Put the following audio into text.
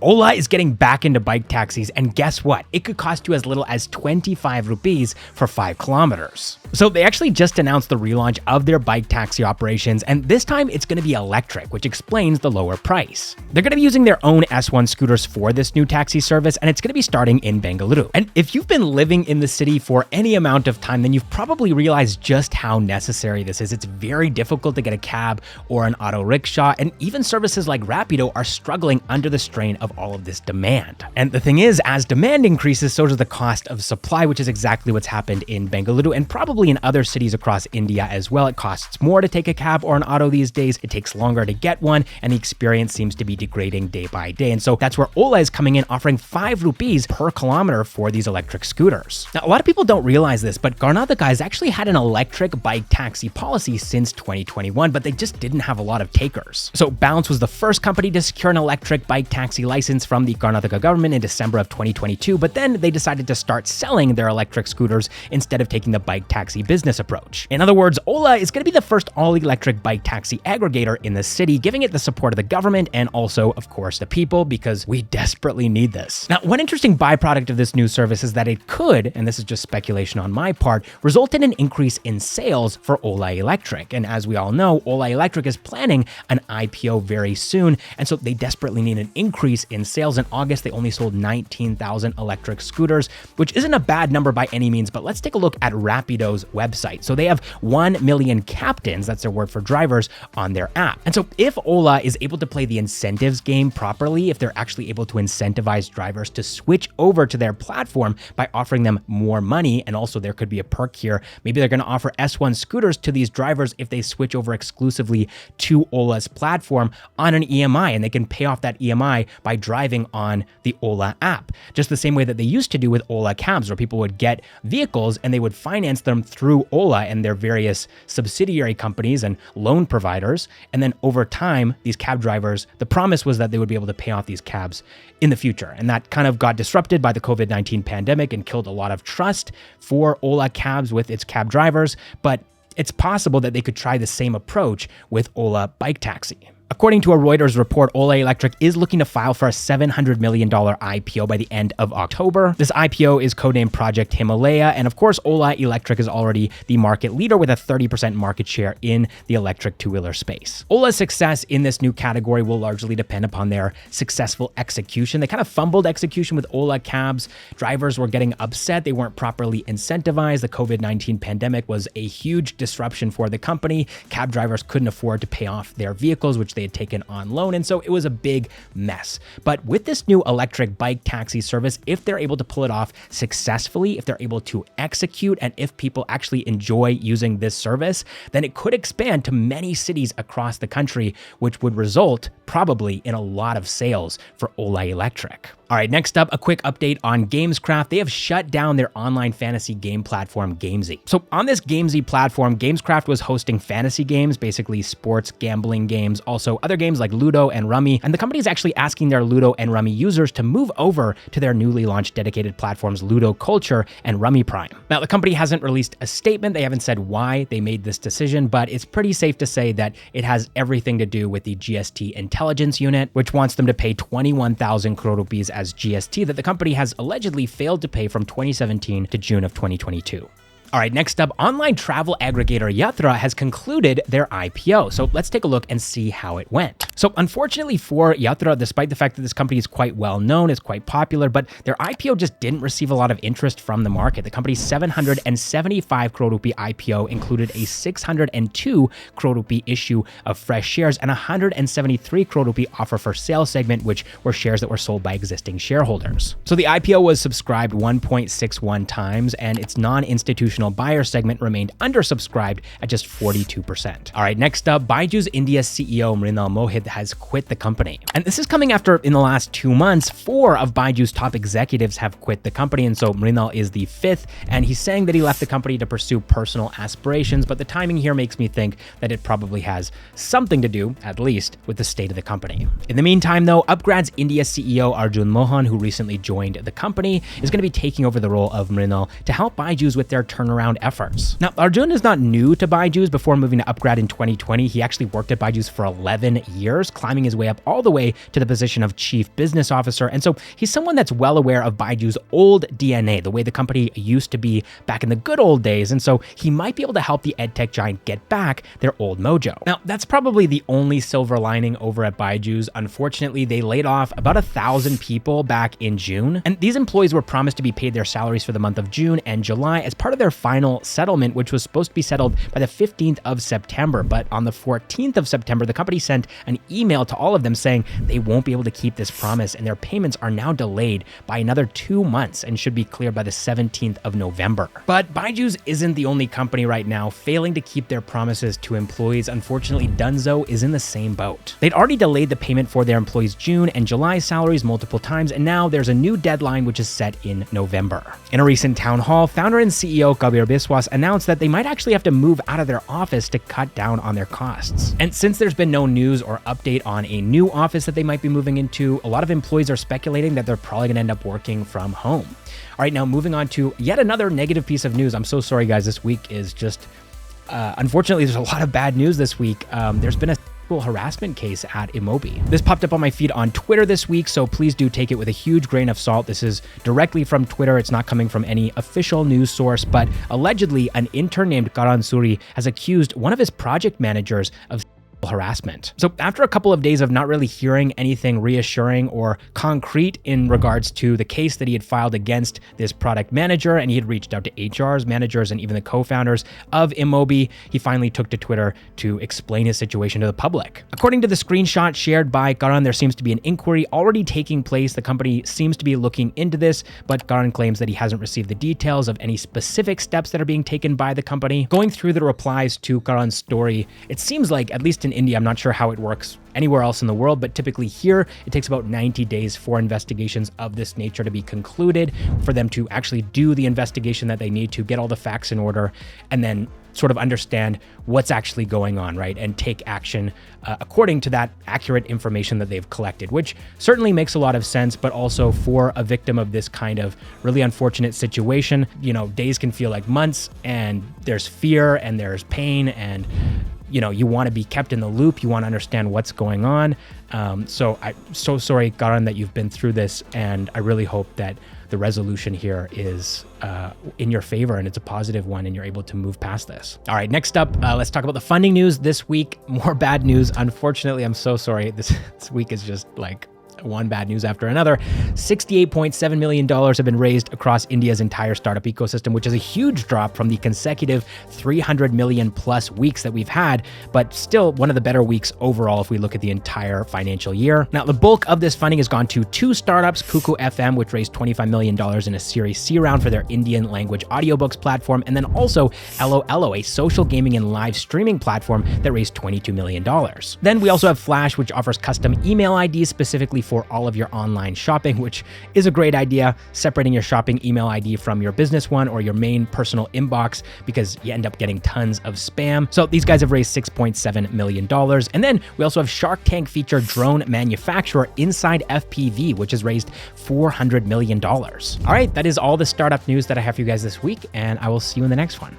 Ola is getting back into bike taxis, and guess what? It could cost you as little as 25 rupees for 5 kilometers. So they actually just announced the relaunch of their bike taxi operations, and this time it's going to be electric, which explains the lower price. They're going to be using their own S1 scooters for this new taxi service, and it's going to be starting in Bengaluru. And if you've been living in the city for any amount of time, then you've probably realized just how necessary this is. It's very difficult to get a cab or an auto rickshaw, and even services like Rapido are struggling under the strain of all of this demand. And the thing is, as demand increases, so does the cost of supply, which is exactly what's happened in Bengaluru and probably in other cities across India as well. It costs more to take a cab or an auto these days. It takes longer to get one, and the experience seems to be degrading day by day. And so that's where Ola is coming in, offering 5 rupees per kilometer for these electric scooters. Now, a lot of people don't realize this, but Karnataka has actually had an electric bike taxi policy since 2021, but they just didn't have a lot of takers. So Bounce was the first company to secure an electric bike taxi license from the Karnataka government in December of 2022, but then they decided to start selling their electric scooters instead of taking the bike taxi business approach. In other words, Ola is going to be the first all-electric bike taxi aggregator in the city, giving it the support of the government and also, of course, the people, because we desperately need this. Now, one interesting byproduct of this new service is that it could, and this is just speculation on my part, result in an increase in sales for Ola Electric. And as we all know, Ola Electric is planning an IPO very soon, and so they desperately need an increase in sales. In August, they only sold 19,000 electric scooters, which isn't a bad number by any means, but let's take a look at Rapido's website. So they have 1 million captains, that's their word for drivers, on their app. And so if Ola is able to play the incentives game properly, if they're actually able to incentivize drivers to switch over to their platform by offering them more money, and also there could be a perk here, maybe they're going to offer S1 scooters to these drivers if they switch over exclusively to Ola's platform on an EMI, and they can pay off that EMI by driving on the Ola app. Just the same way that they used to do with Ola cabs, where people would get vehicles and they would finance them through Ola and their various subsidiary companies and loan providers. And then over time, these cab drivers, the promise was that they would be able to pay off these cabs in the future. And that kind of got disrupted by the COVID-19 pandemic and killed a lot of trust for Ola cabs with its cab drivers. But it's possible that they could try the same approach with Ola Bike Taxi. According to a Reuters report, Ola Electric is looking to file for a $700 million IPO by the end of October. This IPO is codenamed Project Himalaya, and of course, Ola Electric is already the market leader with a 30% market share in the electric two-wheeler space. Ola's success in this new category will largely depend upon their successful execution. They kind of fumbled execution with Ola cabs. Drivers were getting upset. They weren't properly incentivized. The COVID-19 pandemic was a huge disruption for the company. Cab drivers couldn't afford to pay off their vehicles, which they had taken on loan, and so it was a big mess. But with this new electric bike taxi service, if they're able to pull it off successfully, if they're able to execute, and if people actually enjoy using this service, then it could expand to many cities across the country, which would result probably in a lot of sales for Ola Electric. All right, next up, a quick update on Gameskraft. They have shut down their online fantasy game platform, Gamesy. So on this Gamesy platform, Gameskraft was hosting fantasy games, basically sports gambling games, also other games like Ludo and Rummy, and the company is actually asking their Ludo and Rummy users to move over to their newly launched dedicated platforms, Ludo Culture and Rummy Prime. Now, the company hasn't released a statement. They haven't said why they made this decision, but it's pretty safe to say that it has everything to do with the GST intelligence unit, which wants them to pay 21,000 crore rupees as GST that the company has allegedly failed to pay from 2017 to June of 2022. All right, next up, online travel aggregator Yatra has concluded their IPO. So let's take a look and see how it went. So unfortunately for Yatra, despite the fact that this company is quite well known, it's quite popular, but their IPO just didn't receive a lot of interest from the market. The company's 775 crore rupee IPO included a 602 crore rupee issue of fresh shares and 173 crore rupee offer for sale segment, which were shares that were sold by existing shareholders. So the IPO was subscribed 1.61 times, and its non-institutional buyer segment remained undersubscribed at just 42%. All right, next up, Byju's India CEO Mrinal Mohit has quit the company. And this is coming after, in the last 2 months, 4 of Byju's top executives have quit the company. And so Mrinal is the 5th, and he's saying that he left the company to pursue personal aspirations, but the timing here makes me think that it probably has something to do, at least, with the state of the company. In the meantime, though, Upgrad's India CEO Arjun Mohan, who recently joined the company, is going to be taking over the role of Mrinal to help Byju's with their turnaround turnaround efforts. Now, Arjun is not new to Byju's. Before moving to Upgrad in 2020, he actually worked at Byju's for 11 years, climbing his way up all the way to the position of chief business officer. And so he's someone that's well aware of Byju's old DNA, the way the company used to be back in the good old days. And so he might be able to help the edtech giant get back their old mojo. Now, that's probably the only silver lining over at Byju's. Unfortunately, they laid off about 1,000 people back in June. And these employees were promised to be paid their salaries for the month of June and July as part of their final settlement, which was supposed to be settled by the 15th of September. But on the 14th of September, the company sent an email to all of them saying they won't be able to keep this promise, and their payments are now delayed by another 2 months and should be cleared by the 17th of November. But Byju's isn't the only company right now failing to keep their promises to employees. Unfortunately, Dunzo is in the same boat. They'd already delayed the payment for their employees' June and July salaries multiple times, and now there's a new deadline which is set in November. In a recent town hall, founder and CEO Kabir Biswas announced that they might actually have to move out of their office to cut down on their costs. And since there's been no news or update on a new office that they might be moving into, a lot of employees are speculating that they're probably going to end up working from home. All right, now moving on to yet another negative piece of news. I'm so sorry, guys. This week is just, unfortunately, there's a lot of bad news this week. There's been a harassment case at inMobi. This popped up on my feed on Twitter this week, so please do take it with a huge grain of salt. This is directly from Twitter. It's not coming from any official news source, but allegedly an intern named Karan Suri has accused one of his project managers of harassment. So after a couple of days of not really hearing anything reassuring or concrete in regards to the case that he had filed against this product manager, and he had reached out to HRs, managers, and even the co-founders of inMobi, he finally took to Twitter to explain his situation to the public. According to the screenshot shared by Karan, there seems to be an inquiry already taking place. The company seems to be looking into this, but Karan claims that he hasn't received the details of any specific steps that are being taken by the company. Going through the replies to Karan's story, it seems like, at least in India, I'm not sure how it works anywhere else in the world, but typically here, it takes about 90 days for investigations of this nature to be concluded, for them to actually do the investigation that they need to, get all the facts in order, and then sort of understand what's actually going on, right? And take action according to that accurate information that they've collected, which certainly makes a lot of sense. But also for a victim of this kind of really unfortunate situation, you know, days can feel like months, and there's fear and there's pain, and you know, you want to be kept in the loop. You want to understand what's going on. So I'm so sorry, Karan, that you've been through this. And I really hope that the resolution here is in your favor and it's a positive one and you're able to move past this. All right, next up, let's talk about the funding news this week. More bad news. Unfortunately, I'm so sorry. This week is just like one bad news after another. $68.7 million have been raised across India's entire startup ecosystem, which is a huge drop from the consecutive 300 million plus weeks that we've had, but still one of the better weeks overall if we look at the entire financial year. Now, the bulk of this funding has gone to two startups, Kuku FM, which raised $25 million in a Series C round for their Indian language audiobooks platform, and then also LOLO, a social gaming and live streaming platform that raised $22 million. Then we also have Flash, which offers custom email IDs specifically for all of your online shopping, which is a great idea, separating your shopping email ID from your business one or your main personal inbox, because you end up getting tons of spam. So these guys have raised $6.7 million. And then we also have Shark Tank feature drone manufacturer Inside FPV, which has raised $400 million. All right, that is all the startup news that I have for you guys this week, and I will see you in the next one.